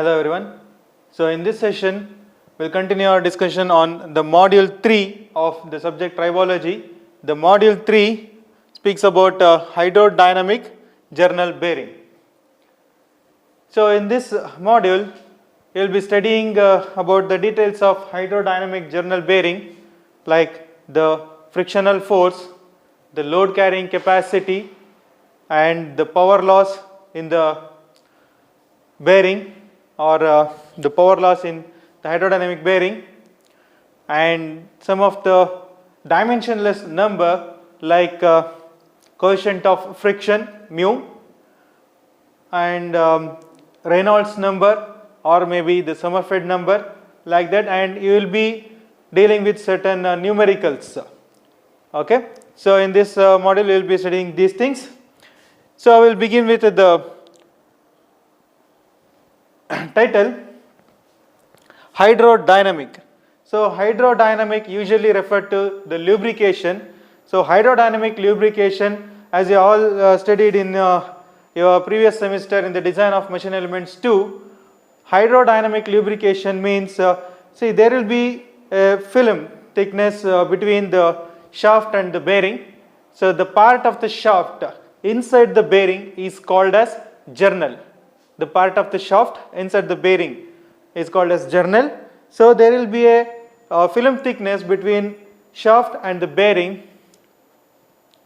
Hello everyone. So in this session, we'll continue our discussion on the module 3 of the subject tribology. The module 3 speaks about hydrodynamic journal bearing. So in this module, you'll be studying about the details of hydrodynamic journal bearing, like the frictional force, the load carrying capacity, and the power loss in the bearing, or the power loss in the hydrodynamic bearing, and some of the dimensionless number like coefficient of friction mu, and Reynolds number, or maybe the Sommerfeld number, like that, and you will be dealing with certain numericals. Okay, so in this module we will be studying these things. So I will begin with the title, hydrodynamic. So hydrodynamic usually refer to the lubrication. So hydrodynamic lubrication, as you all studied in your previous semester in the design of machine elements 2, hydrodynamic lubrication means, see, there will be a film thickness between the shaft and the bearing. So the part of the shaft inside the bearing is called as journal. The part of the shaft inside the bearing is called as journal. So there will be a film thickness between shaft and the bearing.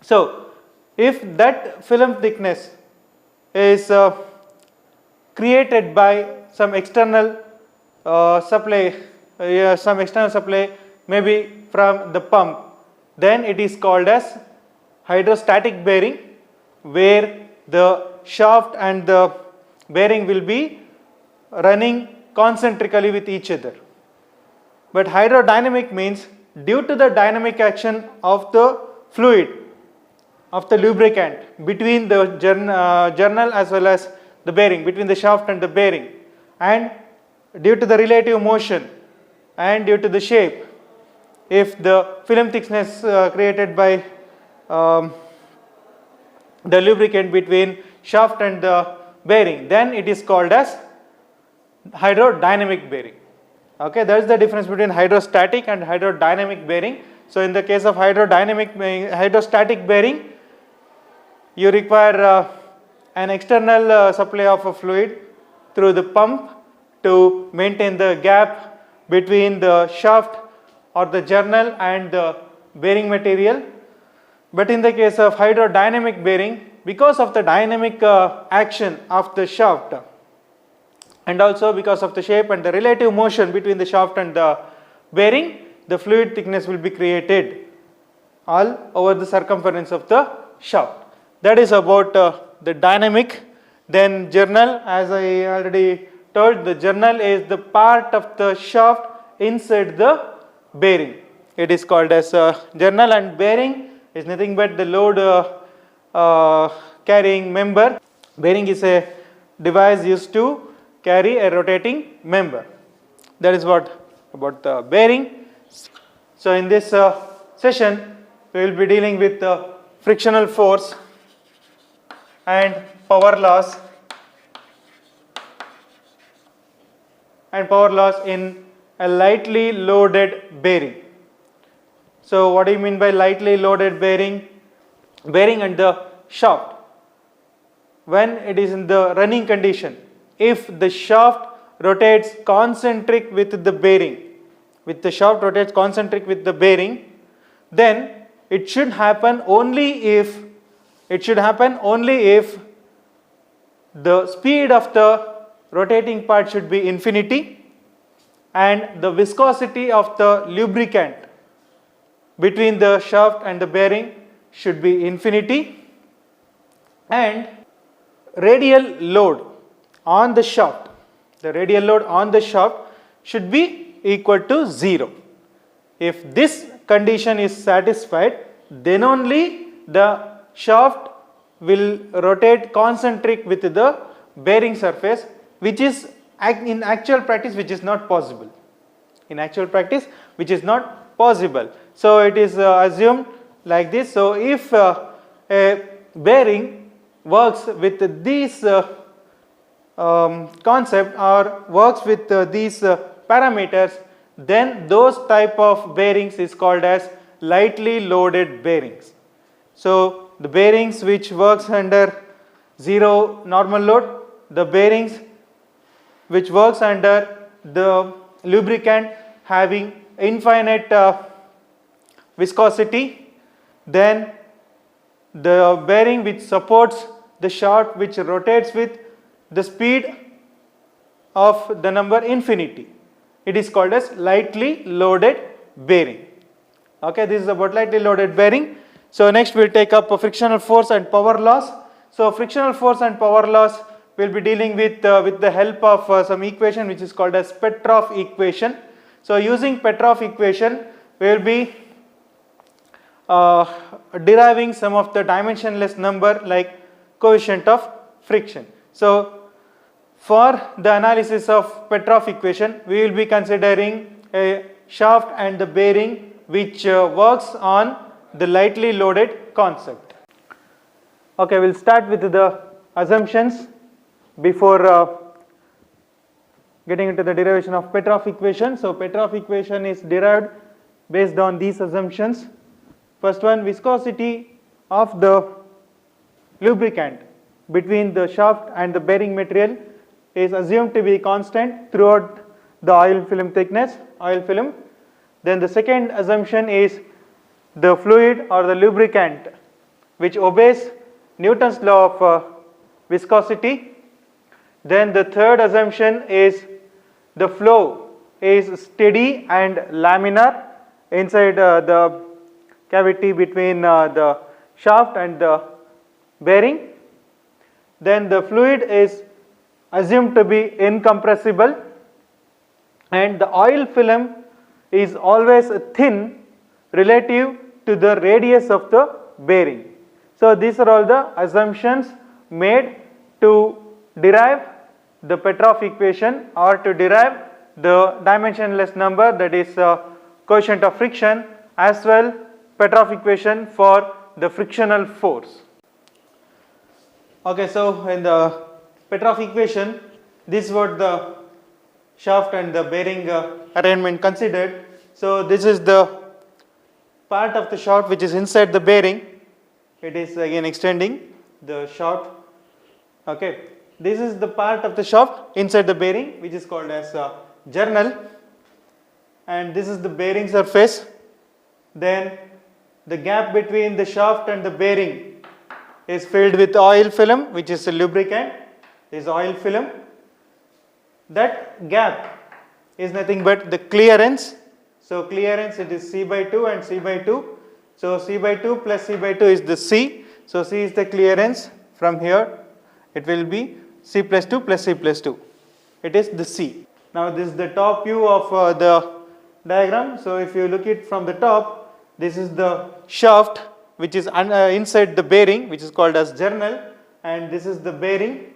So if that film thickness is created by some external supply, maybe from the pump, then it is called as hydrostatic bearing, where the shaft and the bearing will be running concentrically with each other. But hydrodynamic means due to the dynamic action of the fluid, of the lubricant between the journal as well as the bearing, between the shaft and the bearing, and due to the relative motion and due to the shape, if the film thickness created by the lubricant between shaft and the bearing, then it is called as hydrodynamic bearing. Okay, that is the difference between hydrostatic and hydrodynamic bearing. So in the case of hydrostatic bearing, you require an external supply of a fluid through the pump to maintain the gap between the shaft or the journal and the bearing material. But in the case of hydrodynamic bearing, because of the dynamic action of the shaft, and also because of the shape and the relative motion between the shaft and the bearing, the fluid thickness will be created all over the circumference of the shaft. That is about the dynamic. Then journal, as I already told, the journal is the part of the shaft inside the bearing. It is called as journal, and bearing is nothing but the load carrying member. Bearing is a device used to carry a rotating member. That is what about the bearing. So in this session, we will be dealing with the frictional force and power loss in a lightly loaded bearing. So what do you mean by lightly loaded bearing? Bearing and the shaft, when it is in the running condition, if the shaft rotates concentric with the bearing, then it should happen only if the speed of the rotating part should be infinity, and the viscosity of the lubricant between the shaft and the bearing should be infinity, and radial load on the shaft, should be equal to 0. If this condition is satisfied, then only the shaft will rotate concentric with the bearing surface, which is in actual practice which is not possible. So it is assumed like this. So if a bearing works with these concept or works with these parameters, then those type of bearings is called as lightly loaded bearings. So the bearings which works under zero normal load, the bearings which works under the lubricant having infinite viscosity, then the bearing which supports the shaft which rotates with the speed of the number infinity, it is called as lightly loaded bearing. Okay, this is about lightly loaded bearing. So next we will take up frictional force and power loss. So frictional force and power loss we will be dealing with the help of some equation which is called as Petrov equation. So using Petrov equation we will be deriving some of the dimensionless number like coefficient of friction. So for the analysis of Petrov equation, we will be considering a shaft and the bearing which works on the lightly loaded concept. Okay, we will start with the assumptions before getting into the derivation of Petrov equation. So Petrov equation is derived based on these assumptions. First one, viscosity of the lubricant between the shaft and the bearing material is assumed to be constant throughout the oil film thickness, oil film. Then the second assumption is the fluid or the lubricant which obeys Newton's law of viscosity. Then the third assumption is the flow is steady and laminar inside the cavity between the shaft and the bearing. Then the fluid is assumed to be incompressible and the oil film is always thin relative to the radius of the bearing. So these are all the assumptions made to derive the Petrov equation or to derive the dimensionless number, that is coefficient of friction, as well Petrov equation for the frictional force. Okay, so in the Petrov equation, this is what the shaft and the bearing arrangement considered. So this is the part of the shaft which is inside the bearing. It is again extending the shaft. Okay, this is the part of the shaft inside the bearing which is called as journal, and this is the bearing surface. Then the gap between the shaft and the bearing is filled with oil film, which is a lubricant, is oil film. That gap is nothing but the clearance. So clearance, it is C by 2 and C by 2. So C by 2 plus C by 2 is the C. So C is the clearance. From here it will be C plus 2 plus C plus 2. It is the C. Now this is the top view of the diagram. So if you look it from the top, this is the shaft which is inside the bearing, which is called as journal, and this is the bearing,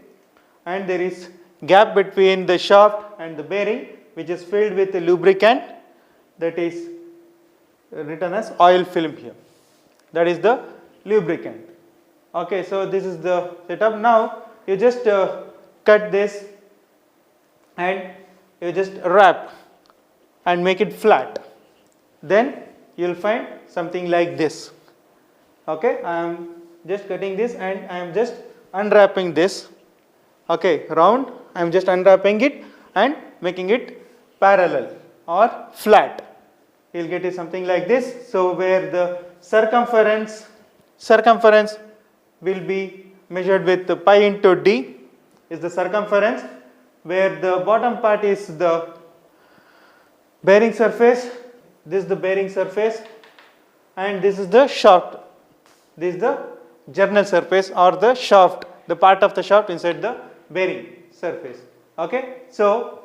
and there is gap between the shaft and the bearing which is filled with a lubricant, that is written as oil film here. That is the lubricant. Okay, so this is the setup. Now you just cut this and you just wrap and make it flat. Then you will find something like this. Okay, I am just cutting this and I am just unwrapping this. Okay, round, I am just unwrapping it and making it parallel or flat. You will get it something like this. So where the circumference will be measured with pi into d is the circumference, where the bottom part is the bearing surface. This is the bearing surface and this is the shaft. This is the journal surface or the shaft, the part of the shaft inside the bearing surface. Okay, so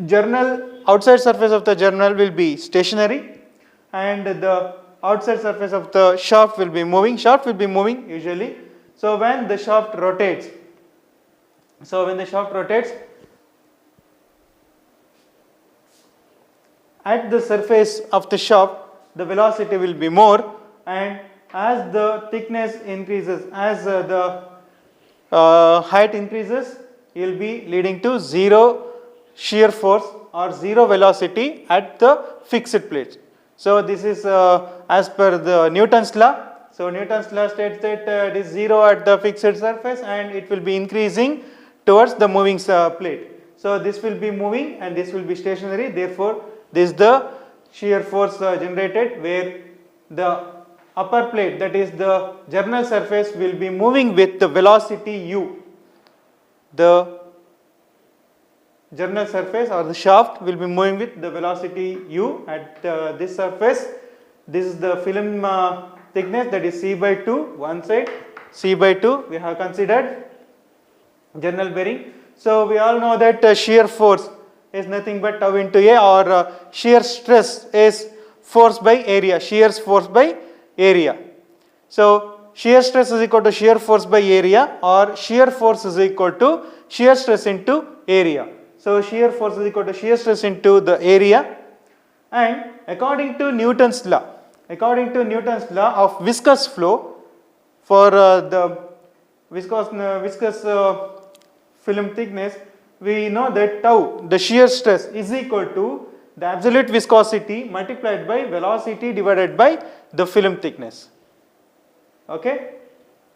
journal, outside surface of the journal will be stationary and the outside surface of the shaft will be moving. Shaft will be moving usually. So when the shaft rotates, at the surface of the shaft the velocity will be more, and as the thickness increases, as the height increases, you will be leading to zero shear force or zero velocity at the fixed plate. So this is as per the Newton's law. So Newton's law states that it is 0 at the fixed surface and it will be increasing towards the moving plate. So this will be moving and this will be stationary, therefore this is the shear force generated where the upper plate, that is the journal surface, will be moving with the velocity u. The journal surface or the shaft will be moving with the velocity u at this surface. This is the film thickness, that is C by 2, one side, C by 2 we have considered journal bearing. So we all know that shear force is nothing but tau into A, or shear stress is force by area, shear force by area. So shear stress is equal to shear force by area, or shear force is equal to shear stress into area. So shear force is equal to shear stress into the area, and according to Newton's law of viscous flow, for the viscous film thickness, we know that tau, the shear stress, is equal to the absolute viscosity multiplied by velocity divided by the film thickness. Okay,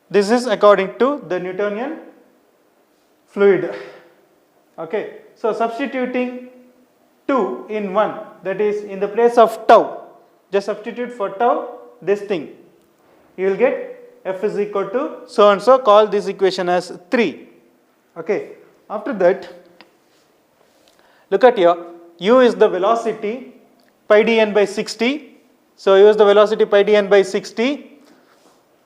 this is according to the Newtonian fluid. Okay, so substituting 2 in 1, that is in the place of tau, just substitute for tau this thing, you will get F is equal to so and so, call this equation as 3. Okay, after that look at here, u is the velocity pi dn by 60. So u is the velocity pi dn by 60,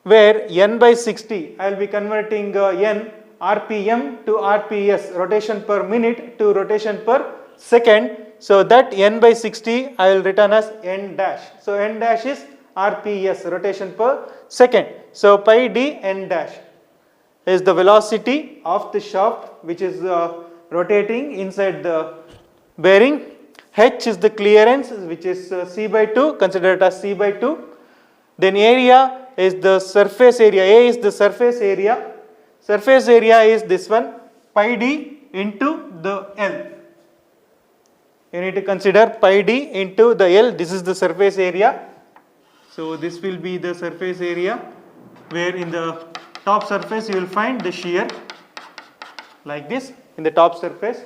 where n by 60 I will be converting n rpm to rps, rotation per minute to rotation per second. So that n by 60 I will return as n dash. So n dash is rps, rotation per second. So pi d n dash is the velocity of the shaft which is rotating inside the bearing. H is the clearance, which is C by 2, consider it as C by 2. Then area is the surface area, A is the surface area. Surface area is this one, pi d into the L. You need to consider pi d into the L, this is the surface area. So this will be the surface area, where in the top surface you will find the shear like this in the top surface.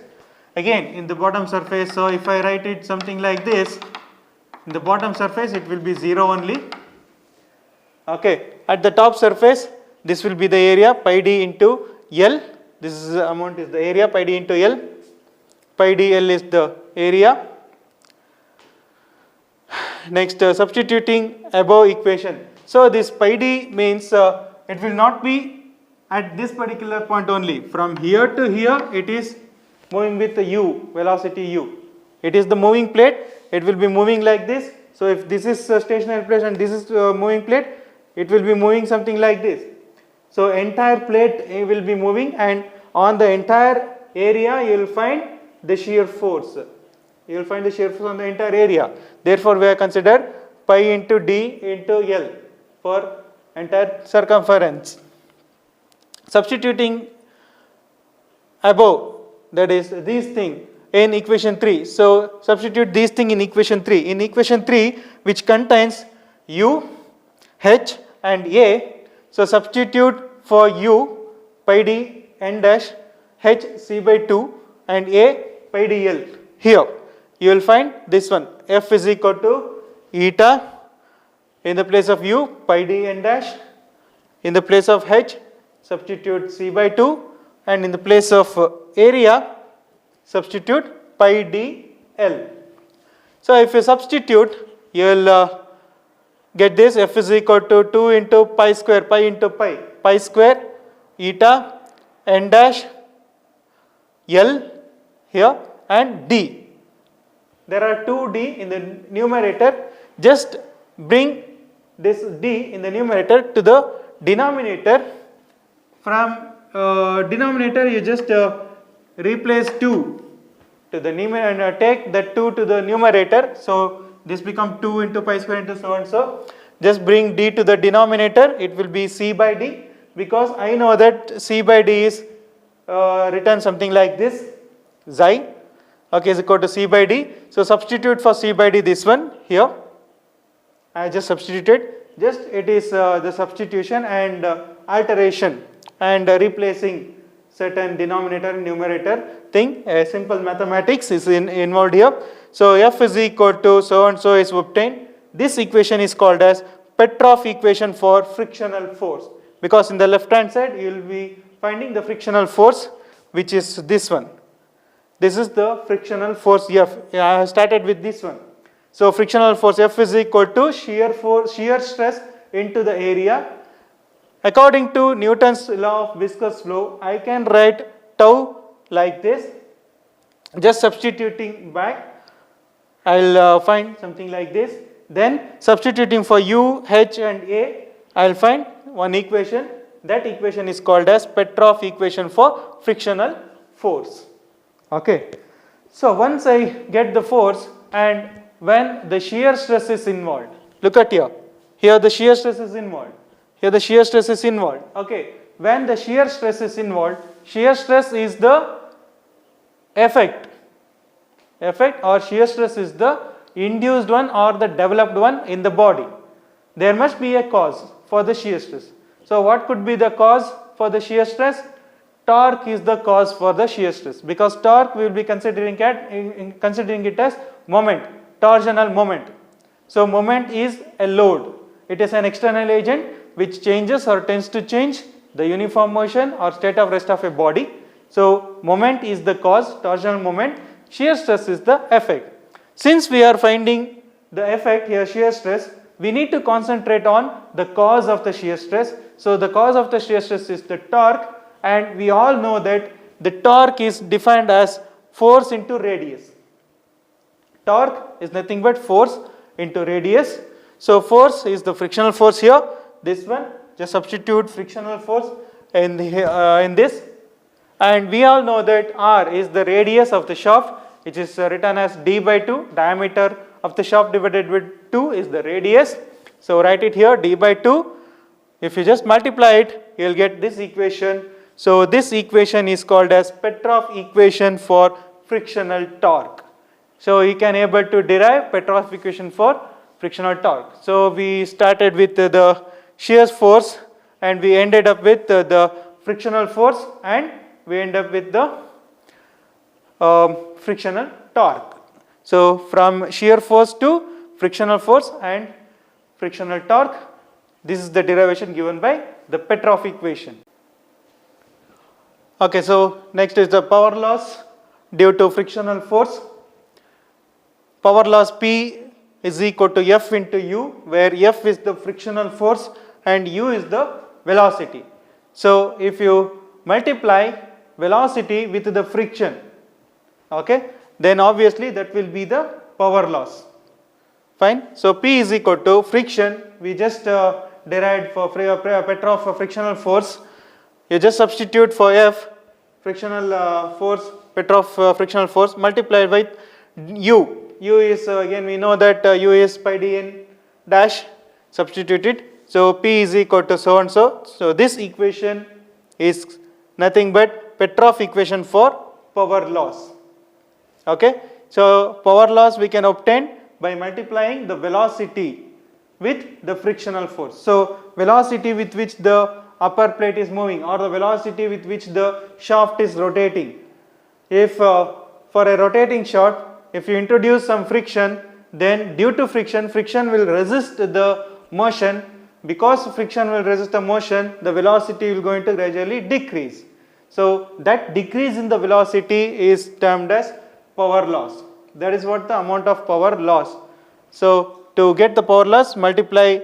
Again in the bottom surface, so if I write it something like this, in the bottom surface it will be 0 only. Okay, at the top surface this will be the area pi d into L, this is the amount is the area pi d into L, pi dl is the area. Next substituting above equation, so this pi d means it will not be at this particular point only, from here to here it is moving with the u, velocity u. It is the moving plate, it will be moving like this. So if this is stationary plate and this is moving plate, it will be moving something like this. So entire plate will be moving, and on the entire area you will find the shear force. You will find the shear force on the entire area. Therefore we have considered pi into d into L for entire circumference. Substituting above, that is these thing in equation 3. So substitute these thing in equation 3. In equation 3, which contains u, h and a, so substitute for u pi d n dash, h c by 2 and a pi dl. Here you will find this one, F is equal to eta, in the place of u pi d n dash, in the place of h substitute c by 2, and in the place of area substitute pi d l. So if you substitute, you will get this, F is equal to 2 into pi square, pi into pi square eta n dash L here and d. There are 2d in the numerator, just bring this d in the numerator to the denominator. From denominator you just replace 2 to the numerator and take that 2 to the numerator. So this become 2 into pi square into so and so. Just bring d to the denominator, it will be c by d, because I know that c by d is written something like this, xi, okay, is equal to C by D. So substitute for C by D this one here. I just substituted, just it is the substitution and alteration and replacing certain denominator and numerator thing. A simple mathematics is involved here. So F is equal to so and so is obtained. This equation is called as Petrov equation for frictional force, because in the left hand side you will be finding the frictional force, which is this one. This is the frictional force F. I have started with this one. So frictional force F is equal to shear stress into the area. According to Newton's law of viscous flow, I can write tau like this. Just substituting back, I will find something like this. Then substituting for U, H and A, I will find one equation. That equation is called as Petrov equation for frictional force. Okay. So once I get the force and when the shear stress is involved, look at here. Here the shear stress is involved. Here the shear stress is involved. Okay. When the shear stress is involved, shear stress is the effect or shear stress is the induced one or the developed one in the body. There must be a cause for the shear stress. So what could be the cause for the shear stress? Torque is the cause for the shear stress, because torque we will be considering it as moment, torsional moment. So moment is a load. It is an external agent which changes or tends to change the uniform motion or state of rest of a body. So moment is the cause, torsional moment. Shear stress is the effect. Since we are finding the effect here, shear stress, we need to concentrate on the cause of the shear stress. So the cause of the shear stress is the torque, and we all know that the torque is defined as force into radius. Torque is nothing but force into radius. So force is the frictional force here, this one. Just substitute frictional force in this, and we all know that R is the radius of the shaft, which is written as d by 2. Diameter of the shaft divided by 2 is the radius. So write it here, d by 2. If you just multiply it, you will get this equation. So this equation is called as Petrov equation for frictional torque. So you can able to derive Petrov equation for frictional torque. So we started with the shear force and we ended up with the frictional force, and we end up with the frictional torque. So from shear force to frictional force and frictional torque, this is the derivation given by the Petrov equation. Okay, so next is the power loss due to frictional force. Power loss P is equal to F into U, where F is the frictional force and U is the velocity. So if you multiply velocity with the friction, okay, then obviously that will be the power loss. Fine. So P is equal to friction. We just derived for Petrov for frictional force. You just substitute for F, frictional force, Petrov frictional force, multiplied by U. U is again we know that U is pi dn dash, substituted. So P is equal to so and so. So this equation is nothing but Petrov equation for power loss. Okay. So power loss we can obtain by multiplying the velocity with the frictional force. So velocity with which the upper plate is moving, or the velocity with which the shaft is rotating. If for a rotating shaft, if you introduce some friction, then due to friction will resist the motion. Because friction will resist the motion, the velocity will going to gradually decrease. So that decrease in the velocity is termed as power loss. That is what the amount of power loss. So to get the power loss, multiply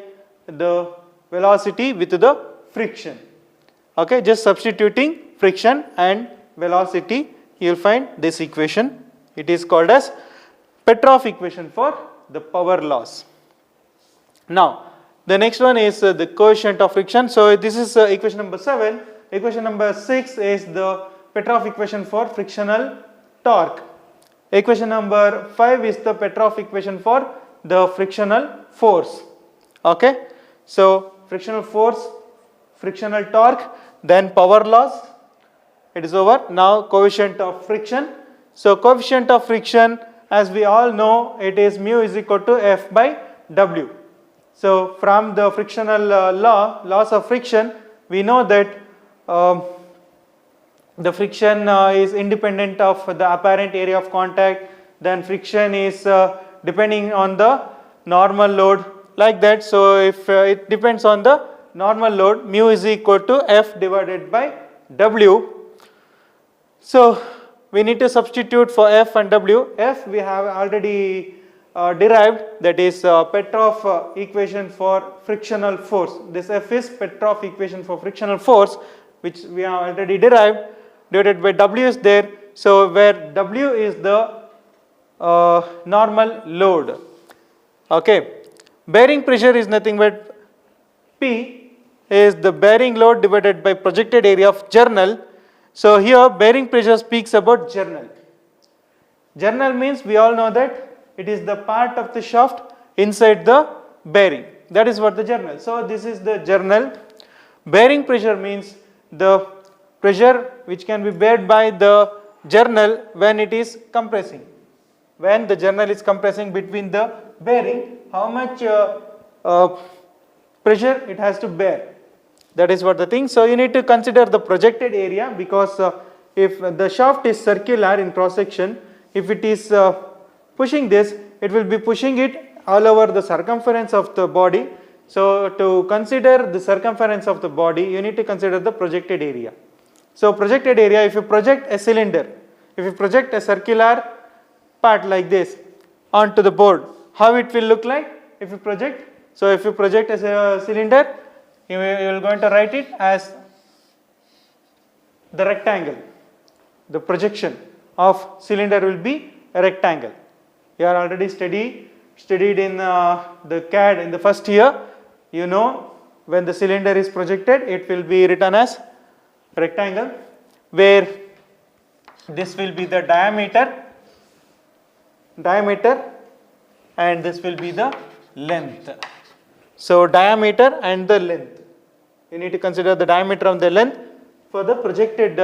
the velocity with the friction. Okay, just substituting friction and velocity, you will find this equation. It is called as Petrov equation for the power loss. Now the next one is the coefficient of friction. So this is equation number 7. Equation number 6 is the Petrov equation for frictional torque. Equation number 5 is the Petrov equation for the frictional force. Okay. So frictional force, frictional torque, then power loss, it is over. Now coefficient of friction. So coefficient of friction, as we all know, it is mu is equal to F by W. So from the frictional laws of friction, we know that the friction is independent of the apparent area of contact, then friction is depending on the normal load, like that. So if it depends on the normal load, mu is equal to F divided by W. So we need to substitute for F and W. F we have already derived, that is Petrov equation for frictional force. This F is Petrov equation for frictional force, which we have already derived, divided by W is there. So where W is the normal load. Okay, bearing pressure is nothing but P is the bearing load divided by projected area of journal. So here bearing pressure speaks about journal. Journal means we all know that it is the part of the shaft inside the bearing. That is what the journal. So this is the journal. Bearing pressure means the pressure which can be bared by the journal when it is compressing. When the journal is compressing between the bearing, how much pressure it has to bear. That is what the thing. So you need to consider the projected area, because if the shaft is circular in cross section, if it is pushing this, it will be pushing it all over the circumference of the body. So to consider the circumference of the body, you need to consider the projected area. So projected area, if you project a cylinder, if you project a circular part like this onto the board, how it will look like if you project? So if you project as a cylinder, you are going to write it as the rectangle. The projection of cylinder will be a rectangle. You are already studied in the CAD in the first year. You know, when the cylinder is projected, it will be written as rectangle, where this will be the diameter and this will be the length. So diameter and the length. You need to consider the diameter and the length for the projected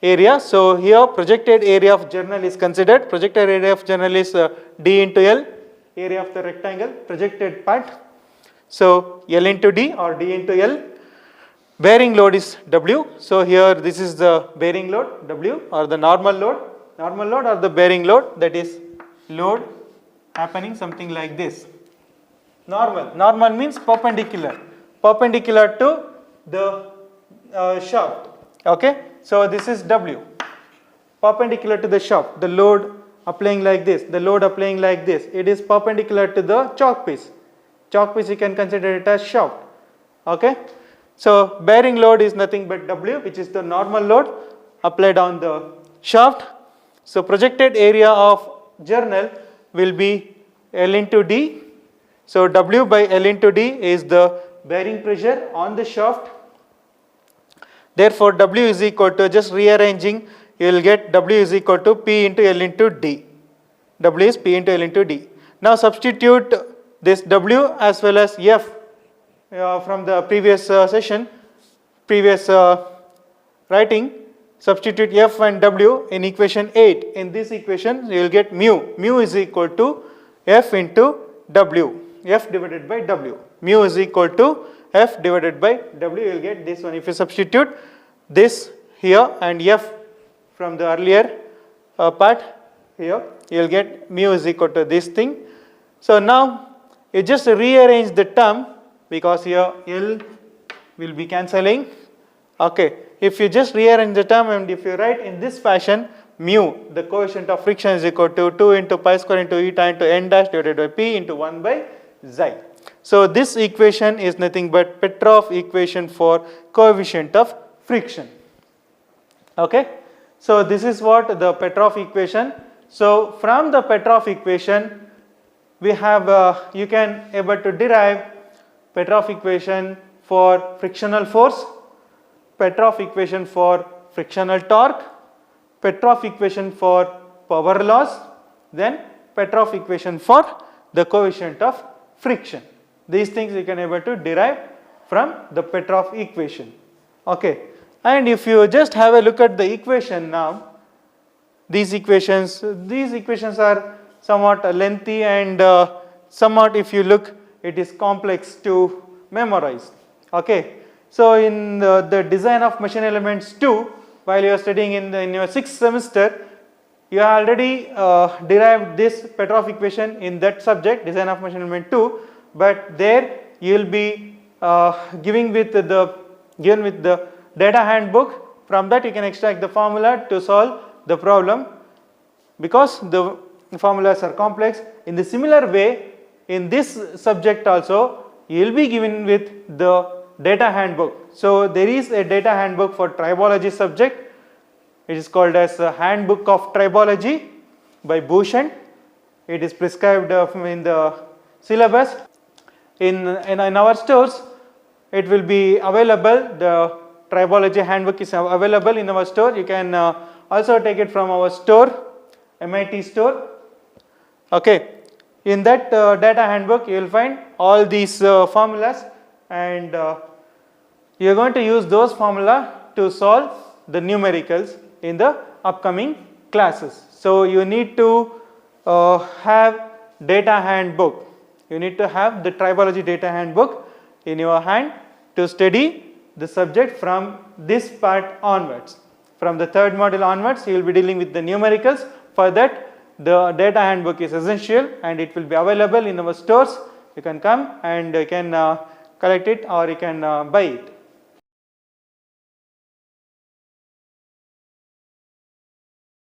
area. So here projected area of journal is considered. Projected area of journal is D into L, area of the rectangle, projected part. So L into D or D into L. Bearing load is W. So here this is the bearing load, W, or the normal load. Normal load or the bearing load, that is load happening something like this. Normal means perpendicular to the shaft. Okay, so this is W, perpendicular to the shaft. The load applying like this, it is perpendicular to the chalk piece. Chalk piece you can consider it as shaft. Okay, so bearing load is nothing but W, which is the normal load applied on the shaft. So projected area of journal will be L into D. So W by L into D is the bearing pressure on the shaft. Therefore W is equal to, just rearranging, you will get W is equal to P into L into D. W is P into L into D. Now substitute this W as well as F from the previous writing. Substitute F and W in equation 8. In this equation you will get mu. Mu is equal to F into W. F divided by W. Mu is equal to F divided by W. You will get this one. If you substitute this here and F from the earlier part here, you will get mu is equal to this thing. So now you just rearrange the term, because here L will be cancelling. Okay, if you just rearrange the term and if you write in this fashion, mu, the coefficient of friction, is equal to 2 into pi square into eta into n dash divided by P into 1 by xi. So this equation is nothing but Petrov equation for coefficient of friction. Okay, so this is what the Petrov equation. So from the Petrov equation, we have you can able to derive Petrov equation for frictional force, Petrov equation for frictional torque, Petrov equation for power loss, then Petrov equation for the coefficient of friction. These things you can able to derive from the Petrov equation. Okay. And if you just have a look at the equation now, these equations are somewhat lengthy and somewhat, if you look, it is complex to memorize. Okay. So in the design of machine elements 2, while you are studying in your 6th semester, you have already derived this Petrov equation in that subject, design of machine element 2, but there you will be given with the data handbook. From that you can extract the formula to solve the problem, because the formulas are complex. In the similar way, in this subject also you will be given with the data handbook. So there is a data handbook for tribology subject. It is called as a Handbook of Tribology by Bhushan. It is prescribed in the syllabus. In our stores it will be available. The tribology handbook is available in our store. You can also take it from our store, MIT store. Okay. In that data handbook you will find all these formulas, and you are going to use those formula to solve the numericals in the upcoming classes. So you need to have data handbook. You need to have the tribology data handbook in your hand to study the subject from this part onwards. From the 3rd module onwards, you will be dealing with the numericals. For that, the data handbook is essential, and it will be available in our stores. You can come and you can collect it, or you can buy it.